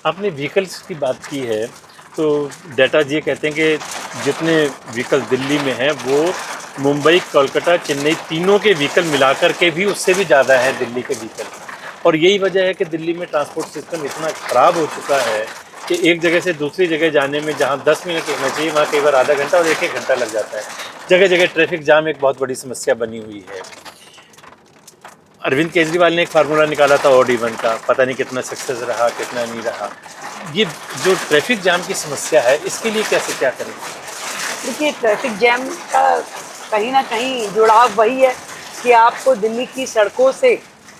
आपने व्हीकल्स की बात की है, तो डाटा ये कहते हैं कि जितने व्हीकल दिल्ली में हैं वो मुंबई, कोलकाता, चेन्नई तीनों के व्हीकल मिलाकर के भी उससे भी ज़्यादा है दिल्ली के व्हीकल। और यही वजह है कि दिल्ली में ट्रांसपोर्ट सिस्टम इतना ख़राब हो चुका है कि एक जगह से दूसरी जगह जाने में जहाँ 10 मिनट लगना चाहिए वहाँ कई बार आधा घंटा और एक घंटा लग जाता है। जगह जगह ट्रैफिक जाम एक बहुत बड़ी समस्या बनी हुई है। अरविंद केजरीवाल ने एक फार्मूला निकाला था ऑड इवन का, पता नहीं कितना सक्सेस रहा कितना नहीं रहा। ये जो ट्रैफिक जाम की समस्या है इसके लिए कैसे क्या करें? देखिए, ट्रैफिक जैम का कहीं ना कहीं जुड़ाव वही है कि आपको दिल्ली की सड़कों से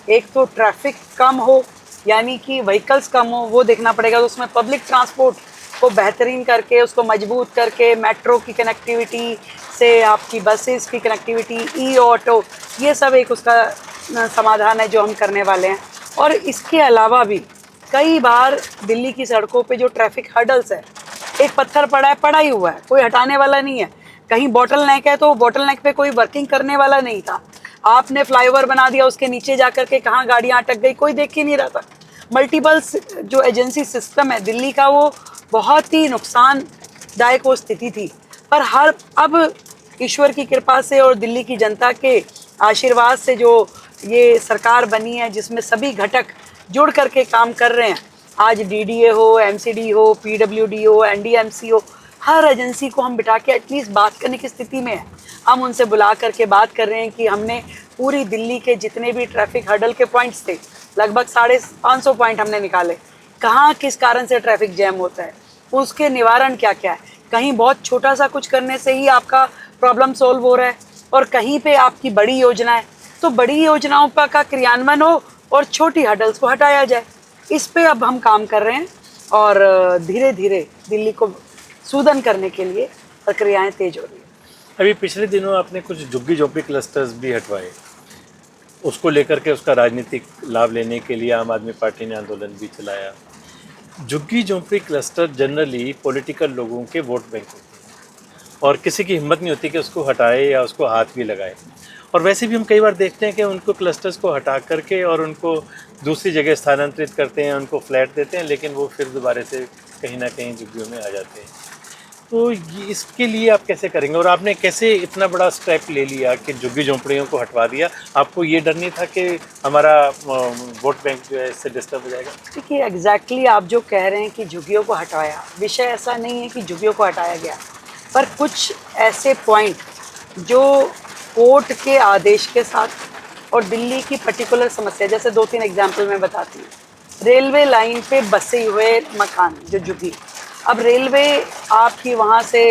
एक तो ट्रैफिक कम हो, यानी कि व्हीकल्स कम हो, वो देखना पड़ेगा। तो उसमें पब्लिक ट्रांसपोर्ट को बेहतरीन करके, उसको मजबूत करके, मेट्रो की कनेक्टिविटी से आपकी बसेस की कनेक्टिविटी, ई ऑटो, ये सब एक उसका समाधान है जो हम करने वाले हैं। और इसके अलावा भी कई बार दिल्ली की सड़कों पे जो ट्रैफिक हर्डल्स है, एक पत्थर पड़ा है, पड़ा ही हुआ है, कोई हटाने वाला नहीं है। कहीं बॉटल नेक है तो बॉटल नेक पे कोई वर्किंग करने वाला नहीं था। आपने फ्लाईओवर बना दिया, उसके नीचे जाकर के कहाँ गाड़ियाँ अटक गई कोई देख ही नहीं रहा था। मल्टीपल जो एजेंसी सिस्टम है दिल्ली का, वो बहुत ही नुकसानदायक वो स्थिति थी। पर हर अब ईश्वर की कृपा से और दिल्ली की जनता के आशीर्वाद से जो ये सरकार बनी है, जिसमें सभी घटक जुड़ करके काम कर रहे हैं, आज डीडीए हो, एमसीडी हो, पीडब्ल्यूडी हो, एनडीएमसी हो, हर एजेंसी को हम बिठा के एटलीस्ट बात करने की स्थिति में है। हम उनसे बुला करके बात कर रहे हैं कि हमने पूरी दिल्ली के जितने भी ट्रैफिक हर्डल के पॉइंट्स थे, लगभग 550 पॉइंट हमने निकाले, कहाँ किस कारण से ट्रैफिक जैम होता है, उसके निवारण क्या क्या है। कहीं बहुत छोटा सा कुछ करने से ही आपका प्रॉब्लम सोल्व हो रहा है और कहीं पे आपकी बड़ी योजना है, तो बड़ी योजनाओं का क्रियान्वयन हो और छोटी हर्डल्स को हटाया जाए। इस पे अब हम काम कर रहे हैं और धीरे धीरे दिल्ली को सूदन करने के लिए प्रक्रियाएं तेज हो रही है। अभी पिछले दिनों आपने कुछ झुग्गी झोंपड़ी क्लस्टर्स भी हटवाए, उसको लेकर के उसका राजनीतिक लाभ लेने के लिए आम आदमी पार्टी ने आंदोलन भी चलाया। झुग्गी झोंपड़ी क्लस्टर जनरली पॉलिटिकल लोगों के वोट बैंक होते हैं और किसी की हिम्मत नहीं होती कि उसको हटाए या उसको हाथ भी लगाए। और वैसे भी हम कई बार देखते हैं कि उनको क्लस्टर्स को हटा करके और उनको दूसरी जगह स्थानांतरित करते हैं, उनको फ्लैट देते हैं, लेकिन वो फिर दोबारा से कहीं ना कहीं झुग्गियों में आ जाते हैं। तो इसके लिए आप कैसे करेंगे और आपने कैसे इतना बड़ा स्टेप ले लिया कि झुग्गी झोंपड़ियों को हटवा दिया? आपको ये डर नहीं था कि हमारा वोट बैंक जो है इससे डिस्टर्ब हो जाएगा? देखिए, एग्जैक्टली आप जो कह रहे हैं कि झुग्गियों को हटाया, विषय ऐसा नहीं है कि झुग्गियों को हटाया गया, पर कुछ ऐसे पॉइंट जो कोर्ट के आदेश के साथ और दिल्ली की पर्टिकुलर समस्या, जैसे 2-3 एग्जाम्पल मैं बताती हूँ। रेलवे लाइन पे बसे हुए मकान जो झुग्गी, अब रेलवे आपकी वहाँ से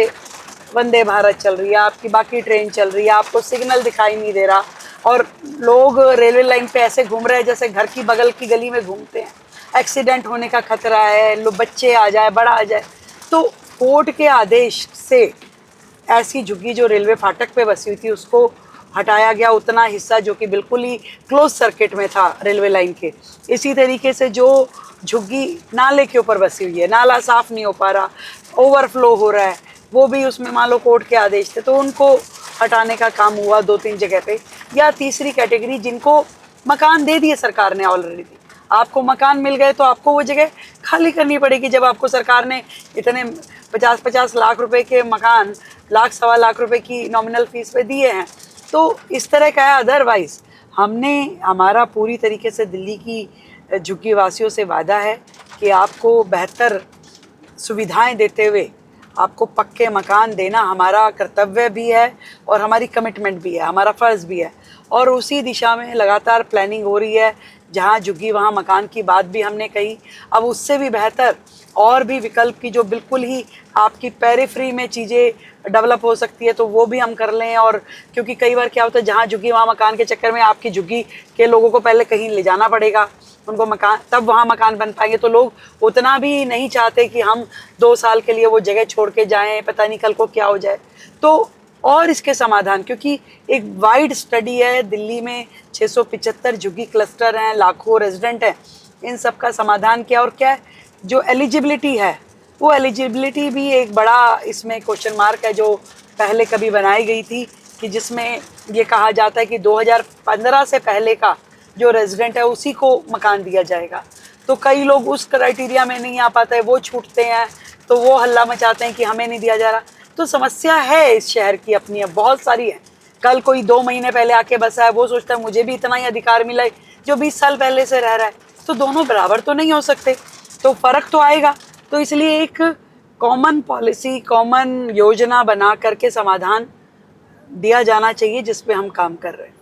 वंदे भारत चल रही है, आपकी बाकी ट्रेन चल रही है, आपको सिग्नल दिखाई नहीं दे रहा और लोग रेलवे लाइन पे ऐसे घूम रहे हैं जैसे घर की बगल की गली में घूमते हैं। एक्सीडेंट होने का खतरा है, लोग बच्चे आ जाए, बड़ा आ जाए। तो कोर्ट के आदेश से ऐसी झुग्गी जो रेलवे फाटक पे बसी हुई थी उसको हटाया गया, उतना हिस्सा जो कि बिल्कुल ही क्लोज सर्किट में था रेलवे लाइन के। इसी तरीके से जो झुग्गी नाले के ऊपर बसी हुई है, नाला साफ नहीं हो पा रहा, ओवरफ्लो हो रहा है, वो भी उसमें मान लो कोर्ट के आदेश थे तो उनको हटाने का काम हुआ 2-3 जगह पे। या तीसरी कैटेगरी जिनको मकान दे दिए सरकार ने ऑलरेडी, आपको मकान मिल गए तो आपको वो जगह खाली करनी पड़ेगी। जब आपको सरकार ने इतने 50-50 लाख रुपए के मकान, लाख सवा लाख रुपए की नॉमिनल फीस पे दिए हैं, तो इस तरह का है। अदरवाइज हमारा पूरी तरीके से दिल्ली की झुग्गी वासियों से वादा है कि आपको बेहतर सुविधाएं देते हुए आपको पक्के मकान देना हमारा कर्तव्य भी है और हमारी कमिटमेंट भी है, हमारा फ़र्ज़ भी है। और उसी दिशा में लगातार प्लानिंग हो रही है। जहाँ झुग्गी वहाँ मकान की बात भी हमने कही। अब उससे भी बेहतर और भी विकल्प की जो बिल्कुल ही आपकी पेरिफ्री में चीज़ें डेवलप हो सकती है तो वो भी हम कर लें। और क्योंकि कई बार क्या होता है, जहाँ झुग्गी वहाँ मकान के चक्कर में आपकी झुग्गी के लोगों को पहले कहीं ले जाना पड़ेगा, उनको मकान, तब वहाँ मकान बन पाएंगे। तो लोग उतना भी नहीं चाहते कि हम 2 साल के लिए वो जगह छोड़ के जाएं, पता नहीं कल को क्या हो जाए। तो और इसके समाधान, क्योंकि एक वाइड स्टडी है, दिल्ली में 675 झुग्गी क्लस्टर हैं, लाखों रेजिडेंट हैं, इन सब का समाधान क्या और क्या है। जो एलिजिबिलिटी है, वो एलिजिबिलिटी भी एक बड़ा इसमें क्वेश्चन मार्क है, जो पहले कभी बनाई गई थी कि जिसमें ये कहा जाता है कि 2015 से पहले का जो रेजिडेंट है उसी को मकान दिया जाएगा। तो कई लोग उस क्राइटेरिया में नहीं आ पाते हैं, वो छूटते हैं, तो वो हल्ला मचाते हैं कि हमें नहीं दिया जा रहा। तो समस्या है इस शहर की अपनी, अब बहुत सारी है। कल कोई 2 महीने पहले आके बसा है, वो सोचता है मुझे भी इतना ही अधिकार मिला है जो 20 साल पहले से रह रहा है। तो दोनों बराबर तो नहीं हो सकते, तो फर्क तो आएगा। तो इसलिए एक कॉमन पॉलिसी, कॉमन योजना बना करके समाधान दिया जाना चाहिए, जिस पे हम काम कर रहे हैं।